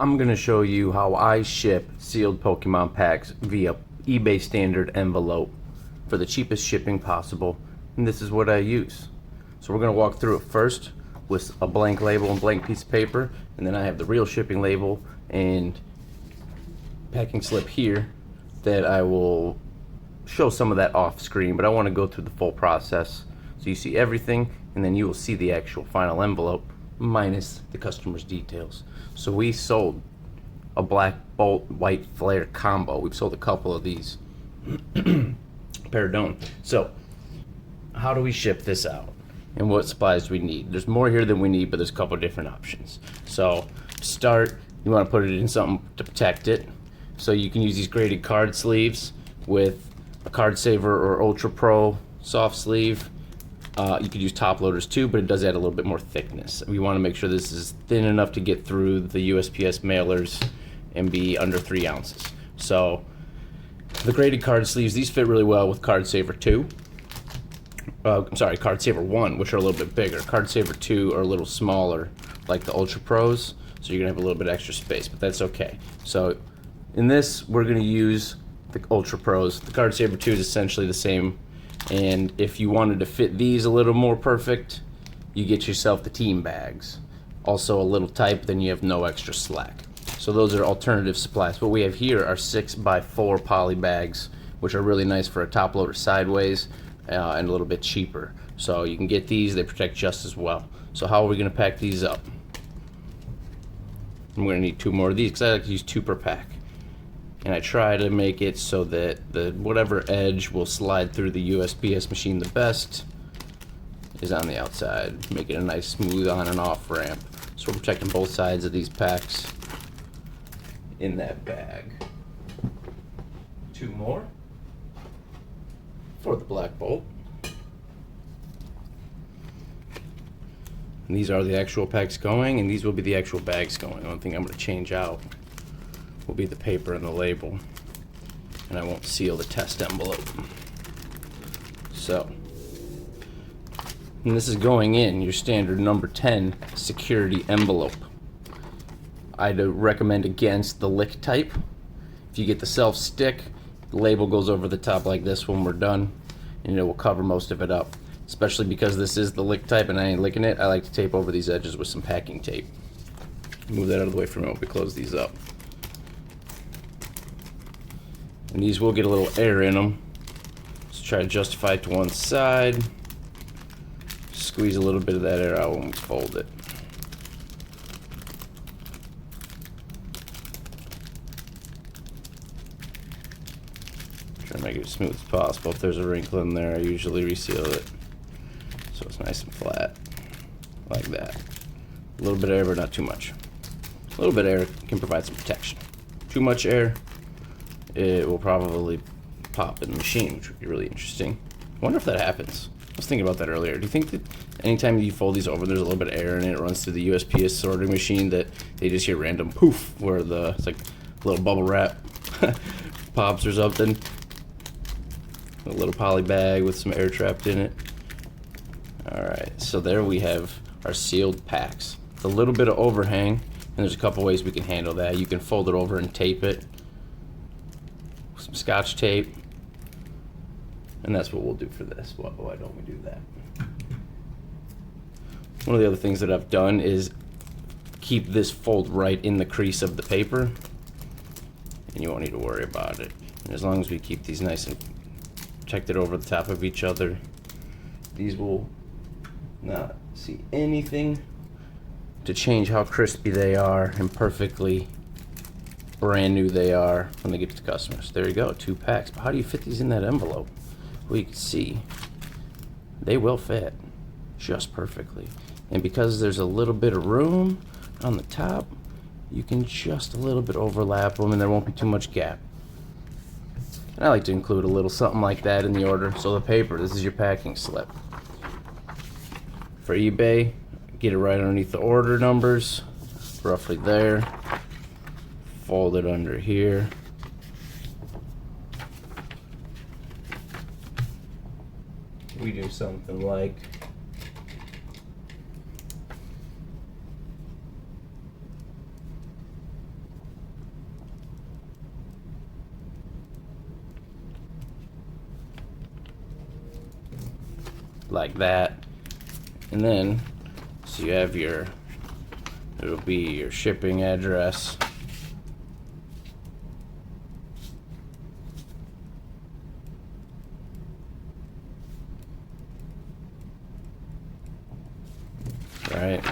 I'm going to show you how I ship sealed Pokemon packs via eBay standard envelope for the cheapest shipping possible, and this is what I use. So we're going to walk through it first with a blank label and blank piece of paper, and then I have the real shipping label and packing slip here that I will show some of that off screen, but I want to go through the full process so you see everything, and then you will see the actual final envelope minus the customer's details. So we sold a black bolt white flare combo. We've sold a couple of these. Pardon. So how do we ship this out and what supplies do we need? There's more here than we need, but there's a couple of different options. So start, you want to put it in something to protect it. So you can use these graded card sleeves with a Card Saver or Ultra Pro soft sleeve. You could use Toploaders too, but it does add a little bit more thickness. We want to make sure this is thin enough to get through the USPS mailers and be under 3 ounces. So the graded card sleeves, these fit really well with Card Saver 2. Card Saver 1, which are a little bit bigger. Card Saver 2 are a little smaller, like the Ultra Pros, so you're gonna have a little bit extra space, but that's okay. So in this, we're gonna use the Ultra Pros. The Card Saver 2 is essentially the same, and if you wanted to fit these a little more perfect, you get yourself the team bags. Also a little tight, but then you have no extra slack. So those are alternative supplies. What we have here are 6x4 poly bags, which are really nice for a top loader sideways and a little bit cheaper. So you can get these, they protect just as well. So how are we gonna pack these up? I'm gonna need 2 more of these because I like to use 2 per pack. And I try to make it so that the whatever edge will slide through the USPS machine the best is on the outside, make it a nice smooth on and off ramp. So we're protecting both sides of these packs in that bag. 2 more for the black bolt. And these are the actual packs going, and these will be the actual bags going. The only thing I'm going to change out will be the paper and the label, and I won't seal the test envelope. So, and this is going in your standard number 10 security envelope. I'd recommend against the lick type. If you get the self stick, the label goes over the top like this when we're done, and it will cover most of it up. Especially because this is the lick type and I ain't licking it, I like to tape over these edges with some packing tape. Move that out of the way for me while we close these up. And these will get a little air in them. Just try to justify it to one side. Squeeze a little bit of that air out when we fold it. Try to make it as smooth as possible. If there's a wrinkle in there, I usually reseal it so it's nice and flat, like that. A little bit of air, but not too much. A little bit of air can provide some protection. Too much air, it will probably pop in the machine, which would be really interesting. I wonder if that happens. I was thinking about that earlier. Do you think that anytime you fold these over, there's a little bit of air in it, it runs through the USPS sorting machine, that they just hear random poof, where it's like a little bubble wrap pops or something? A little poly bag with some air trapped in it. Alright, so there we have our sealed packs. With a little bit of overhang, and there's a couple ways we can handle that. You can fold it over and tape it with some Scotch tape, and that's what we'll do for this. Why don't we do that? One of the other things that I've done is keep this fold right in the crease of the paper, and you won't need to worry about it. And as long as we keep these nice and protected over the top of each other, these will not see anything to change how crispy they are and perfectly brand new they are when they get to the customers. There you go, 2 packs. But how do you fit these in that envelope? Well, you can see they will fit just perfectly. And because there's a little bit of room on the top, you can just a little bit overlap them and there won't be too much gap. And I like to include a little something like that in the order. So the paper, this is your packing slip. For eBay, get it right underneath the order numbers, roughly there. Fold it under here. We do something like like that. And then, so you have it'll be your shipping address. Right,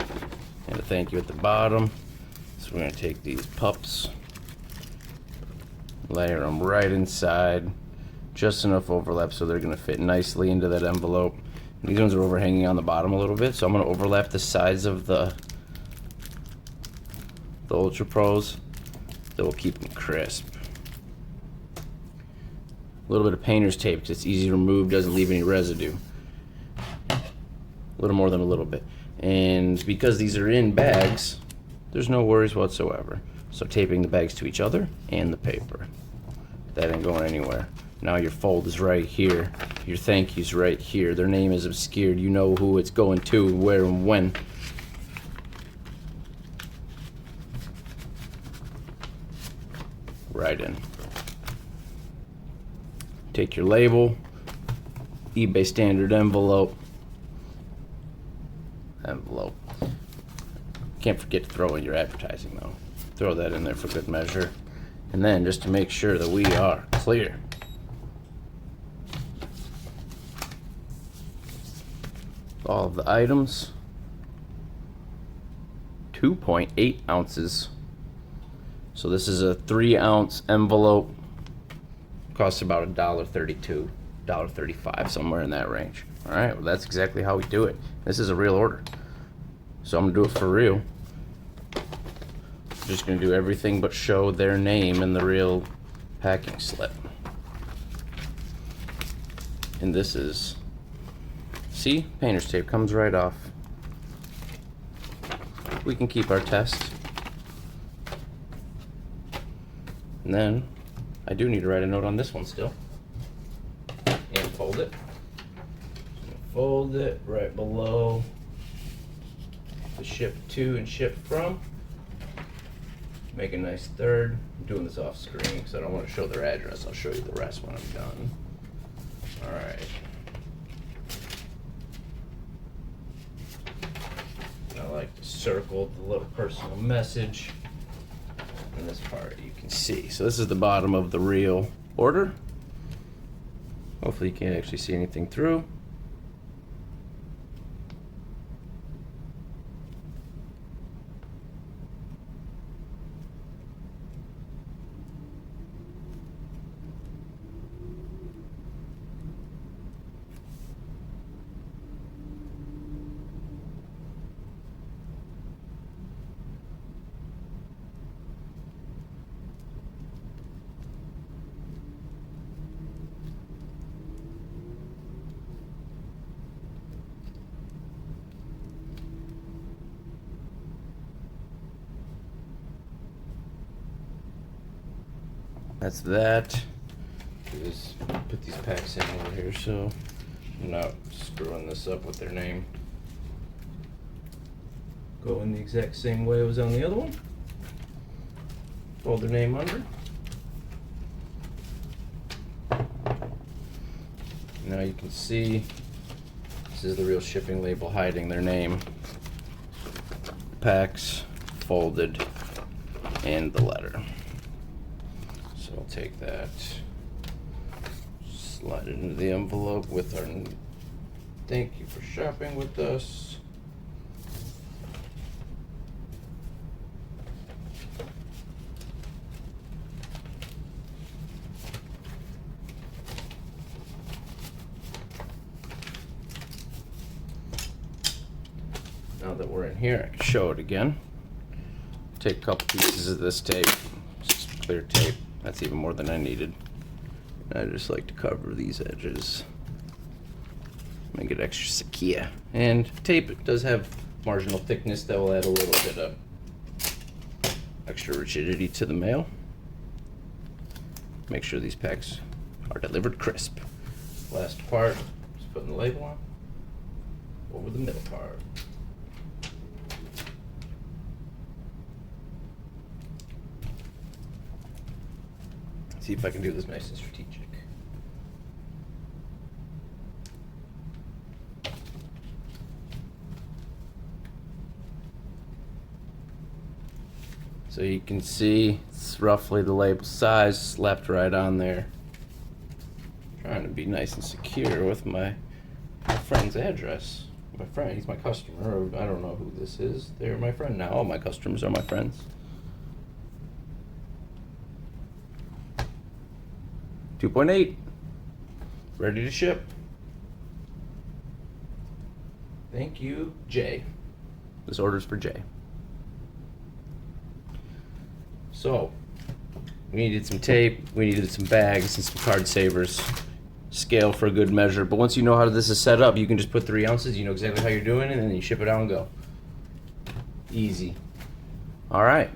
and a thank you at the bottom. So we're going to take these pups, layer them right inside, just enough overlap so they're going to fit nicely into that envelope. And these ones are overhanging on the bottom a little bit, so I'm going to overlap the sides of the Ultra Pros. That will keep them crisp. A little bit of painter's tape because it's easy to remove, doesn't leave any residue. A little more than a little bit. And because these are in bags, there's no worries whatsoever. So taping the bags to each other and the paper. That ain't going anywhere. Now your fold is right here. Your thank you's right here. Their name is obscured. You know who it's going to, where, and when. Right in. Take your label, eBay standard envelope. Can't forget to throw in your advertising though. Throw that in there for good measure. And then just to make sure that we are clear, all of the items, 2.8 ounces. So this is a 3-ounce envelope. Costs about $1.32, $1.35, somewhere in that range. All right, well that's exactly how we do it. This is a real order. So I'm gonna do it for real. I'm just gonna do everything but show their name in the real packing slip. And this is, see, painter's tape comes right off. We can keep our test. And then I do need to write a note on this one still. And fold it. Fold it right below the ship to and ship from. Make a nice third. I'm doing this off screen because I don't want to show their address. I'll show you the rest when I'm done. Alright. I like to circle the little personal message. And this part you can see. So this is the bottom of the real order. Hopefully you can't actually see anything through. That's that. Just put these packs in over here so I'm not screwing this up with their name. Go in the exact same way it was on the other one. Fold their name under. Now you can see this is the real shipping label hiding their name. Packs, folded, and the letter. So I'll take that, slide it into the envelope with our thank you for shopping with us. Now that we're in here, I can show it again. Take a couple pieces of this tape, just clear tape. That's even more than I needed. I just like to cover these edges. Make it extra secure. And tape does have marginal thickness that will add a little bit of extra rigidity to the mail. Make sure these packs are delivered crisp. Last part, just putting the label on over the middle part. See if I can do this nice and strategic. So you can see it's roughly the label size slapped right on there. Trying to be nice and secure with my friend's address. My friend, he's my customer. I don't know who this is. They're my friend now. All my customers are my friends. 2.8. Ready to ship. Thank you, Jay. This order's for Jay. So, we needed some tape, we needed some bags, and some card savers. Scale for a good measure. But once you know how this is set up, you can just put 3 ounces, you know exactly how you're doing it, and then you ship it out and go. Easy. Alright.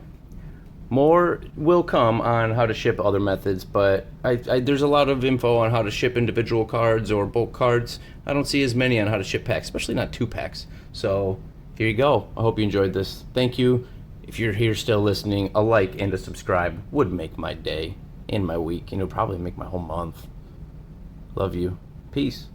More will come on how to ship other methods, but there's a lot of info on how to ship individual cards or bulk cards. I don't see as many on how to ship packs, especially not 2 packs. So, here you go. I hope you enjoyed this. Thank you. If you're here still listening, a like and a subscribe would make my day and my week, and it would probably make my whole month. Love you. Peace.